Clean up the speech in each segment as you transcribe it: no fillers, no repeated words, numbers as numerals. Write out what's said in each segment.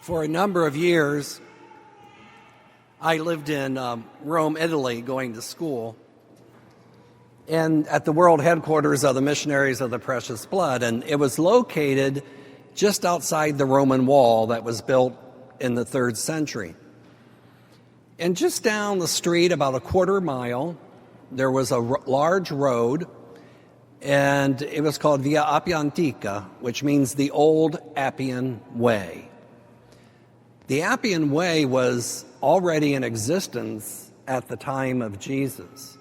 For a number of years, I lived in Rome, Italy, going to school, and at the world headquarters of the Missionaries of the Precious Blood, and it was located just outside the Roman wall that was built in the 3rd century. And just down the street, about a quarter mile, there was a large road, and it was called Via Appia Antica, which means the Old Appian Way. The Appian Way was already in existence at the time of Jesus.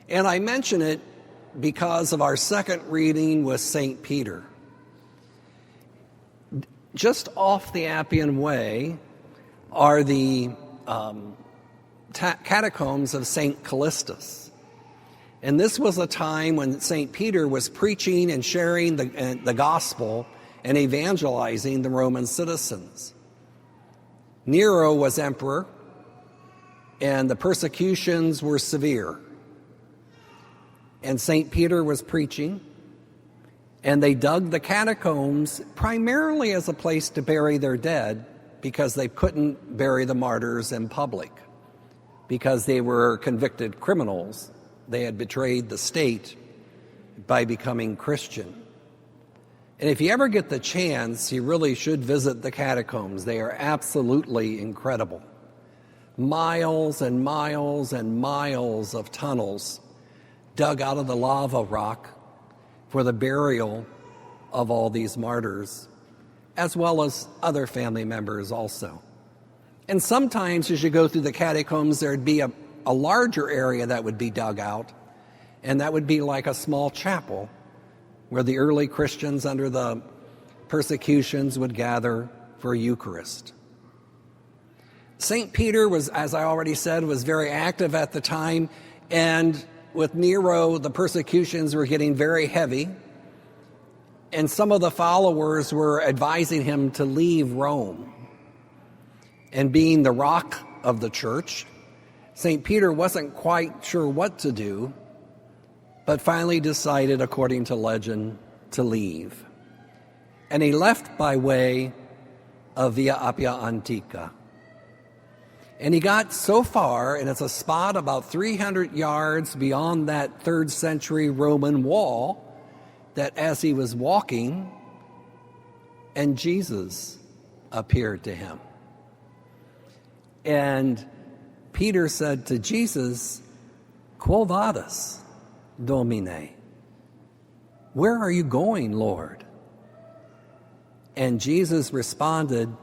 And I mention it because of our second reading with St. Peter. Just off the Appian Way are the catacombs of St. Callistus. And this was a time when St. Peter was preaching and sharing the gospel and evangelizing the Roman citizens. Nero was emperor, and the persecutions were severe. And St. Peter was preaching, and they dug the catacombs primarily as a place to bury their dead because they couldn't bury the martyrs in public because they were convicted criminals. They had betrayed the state by becoming Christian. And if you ever get the chance, you really should visit the catacombs. They are absolutely incredible. Miles and miles and miles of tunnels dug out of the lava rock for the burial of all these martyrs, as well as other family members also. And sometimes as you go through the catacombs, there'd be a larger area that would be dug out, and that would be like a small chapel where the early Christians under the persecutions would gather for Eucharist. St. Peter was, as I already said, was very active at the time, and with Nero, the persecutions were getting very heavy, and some of the followers were advising him to leave Rome. And being the rock of the church, St. Peter wasn't quite sure what to do, but finally decided, according to legend, to leave. And he left by way of Via Appia Antica. And he got so far, and it's a spot about 300 yards beyond that 3rd century Roman wall, that as he was walking, and Jesus appeared to him. And Peter said to Jesus, "Quo vadis, Domine?" Where are you going, Lord? And Jesus responded,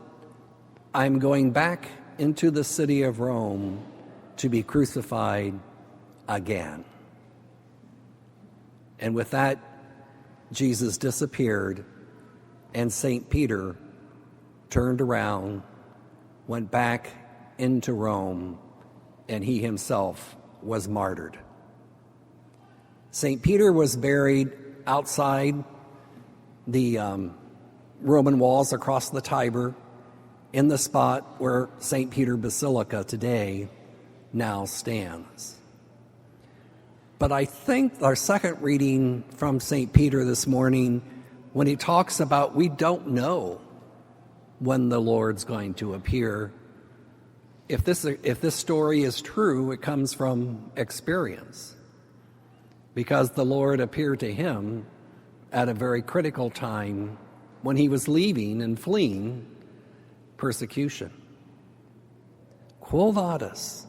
"I'm going back into the city of Rome to be crucified again." And with that, Jesus disappeared, and St. Peter turned around, went back into Rome, and he himself was martyred. St. Peter was buried outside the Roman walls across the Tiber in the spot where St. Peter Basilica today now stands. But I think our second reading from St. Peter this morning, when he talks about we don't know when the Lord's going to appear, if this story is true, it comes from experience, because the Lord appeared to him at a very critical time when he was leaving and fleeing persecution. Quo vadis?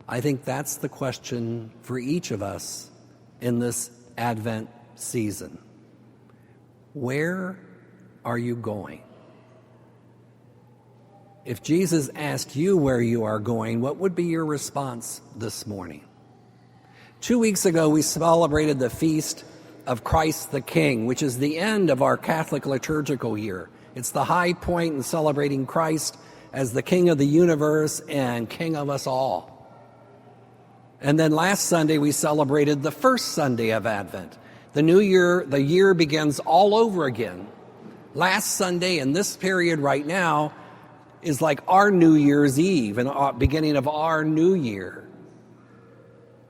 I think that's the question for each of us in this Advent season. Where are you going? If Jesus asked you where you are going, what would be your response this morning? 2 weeks ago, we celebrated the feast of Christ the King, which is the end of our Catholic liturgical year. It's the high point in celebrating Christ as the King of the universe and King of us all. And then last Sunday, we celebrated the first Sunday of Advent. The new year, the year begins all over again. Last Sunday, in this period right now, is like our New Year's Eve and beginning of our new year.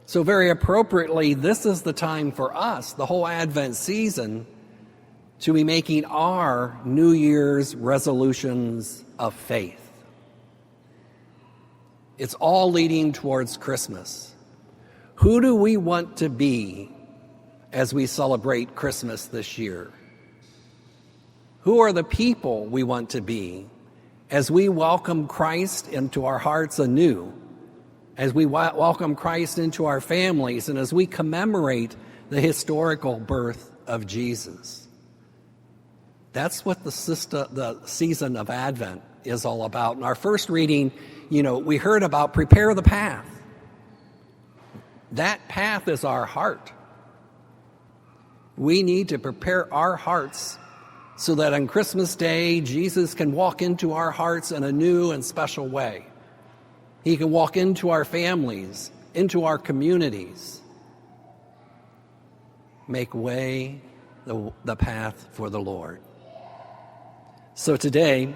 So very appropriately, this is the time for us, the whole Advent season, to be making our New Year's resolutions of faith. It's all leading towards Christmas. Who do we want to be as we celebrate Christmas this year? Who are the people we want to be as we welcome Christ into our hearts anew, as we welcome Christ into our families, and as we commemorate the historical birth of Jesus? That's what the season of Advent is all about. In our first reading, we heard about prepare the path. That path is our heart. We need to prepare our hearts so that on Christmas Day, Jesus can walk into our hearts in a new and special way. He can walk into our families, into our communities, make way the path for the Lord. So today,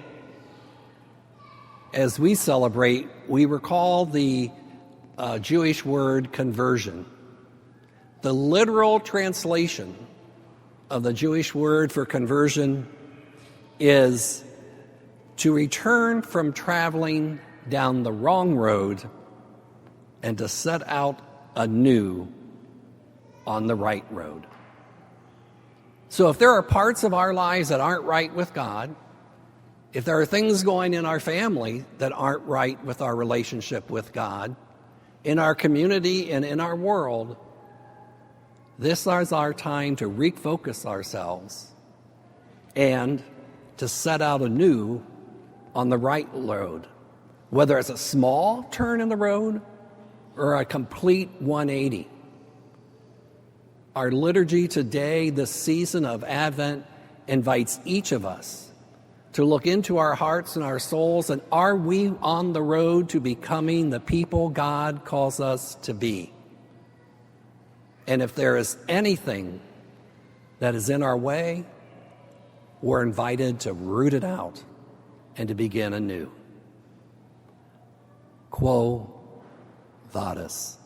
as we celebrate, we recall the Jewish word conversion. The literal translation of the Jewish word for conversion is to return from traveling down the wrong road and to set out anew on the right road. So if there are parts of our lives that aren't right with God, if there are things going in our family that aren't right with our relationship with God, in our community and in our world, this is our time to refocus ourselves and to set out anew on the right road, whether it's a small turn in the road or a complete 180. Our liturgy today, this season of Advent, invites each of us to look into our hearts and our souls, and are we on the road to becoming the people God calls us to be? And if there is anything that is in our way, we're invited to root it out and to begin anew. Quo vadis.